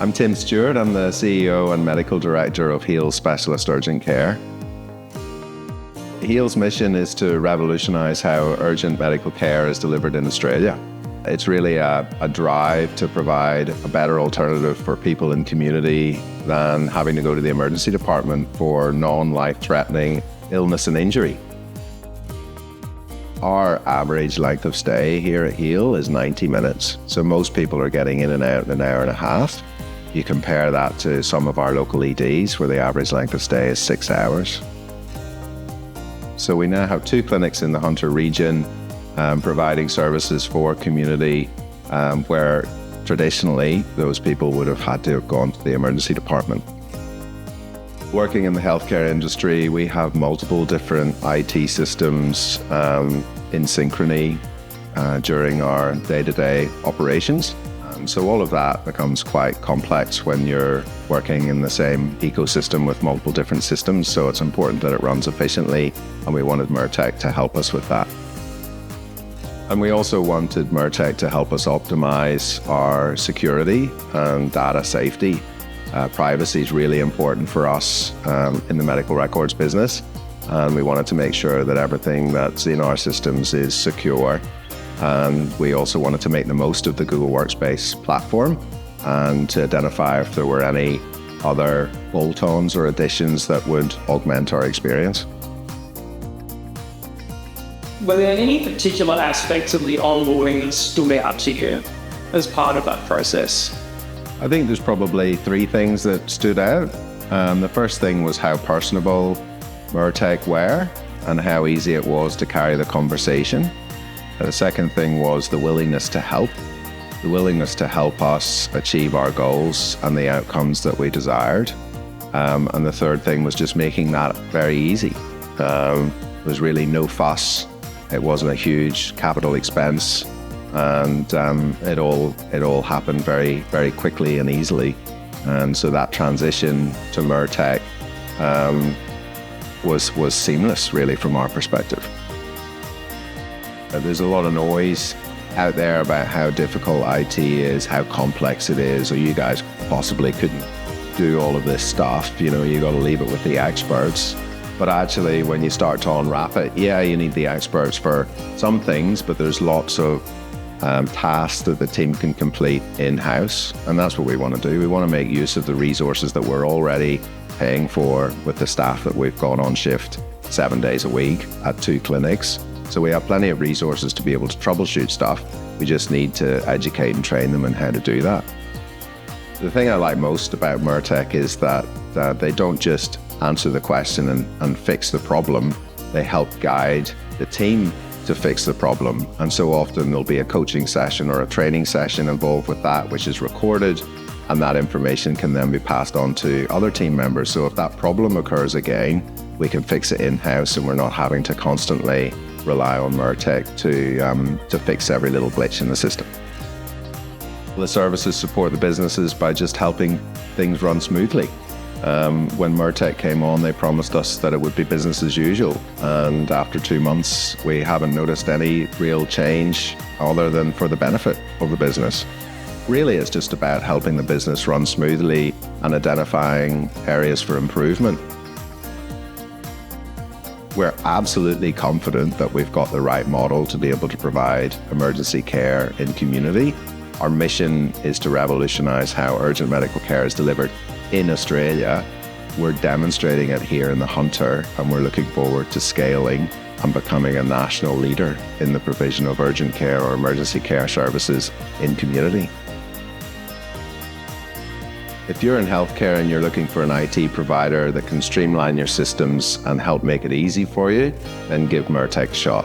I'm Tim Stewart. I'm the CEO and Medical Director of Heal Specialist Urgent Care. Heal's mission is to revolutionise how urgent medical care is delivered in Australia. It's really a drive to provide a better alternative for people in community than having to go to the emergency department for non-life-threatening illness and injury. Our average length of stay here at Heal is 90 minutes. So most people are getting in and out in an hour and a half. You compare that to some of our local EDs where the average length of stay is 6 hours. So we now have 2 clinics in the Hunter region providing services for community where traditionally those people would have had to have gone to the emergency department. Working in the healthcare industry, we have multiple different IT systems in synchrony during our day-to-day operations. So all of that becomes quite complex when you're working in the same ecosystem with multiple different systems. So it's important that it runs efficiently, and we wanted Myrtec to help us with that. And we also wanted Myrtec to help us optimize our security and data safety. Privacy is really important for us in the medical records business. And we wanted to make sure that everything that's in our systems is secure. And we also wanted to make the most of the Google Workspace platform and to identify if there were any other bolt-ons or additions that would augment our experience. Were there any particular aspects of the onboarding that stood out to you as part of that process? I think there's probably 3 things that stood out. The first thing was how personable Myrtec were and how easy it was to carry the conversation. The second thing was the willingness to help us achieve our goals and the outcomes that we desired. And the third thing was just making that very easy. There was really no fuss. It wasn't a huge capital expense, and it all happened very, very quickly and easily. And so that transition to Myrtec was seamless, really, from our perspective. There's a lot of noise out there about how difficult IT is, how complex it is, or you guys possibly couldn't do all of this stuff. You got to leave it with the experts. But actually, when you start to unwrap it, you need the experts for some things, but there's lots of tasks that the team can complete in-house. And that's what we want to do. We want to make use of the resources that we're already paying for with the staff that we've got on shift 7 days a week at 2 clinics. So we have plenty of resources to be able to troubleshoot stuff. We just need to educate and train them on how to do that. The thing I like most about Myrtec is that they don't just answer the question and fix the problem. They help guide the team to fix the problem. And so often there'll be a coaching session or a training session involved with that, which is recorded, and that information can then be passed on to other team members. So if that problem occurs again, we can fix it in-house and we're not having to constantly rely on Myrtec to fix every little glitch in the system. The services support the businesses by just helping things run smoothly. When Myrtec came on, they promised us that it would be business as usual. And after 2 months, we haven't noticed any real change other than for the benefit of the business. Really, it's just about helping the business run smoothly and identifying areas for improvement. We're absolutely confident that we've got the right model to be able to provide emergency care in community. Our mission is to revolutionise how urgent medical care is delivered in Australia. We're demonstrating it here in the Hunter, and we're looking forward to scaling and becoming a national leader in the provision of urgent care or emergency care services in community. If you're in healthcare and you're looking for an IT provider that can streamline your systems and help make it easy for you, then give Myrtec a shot.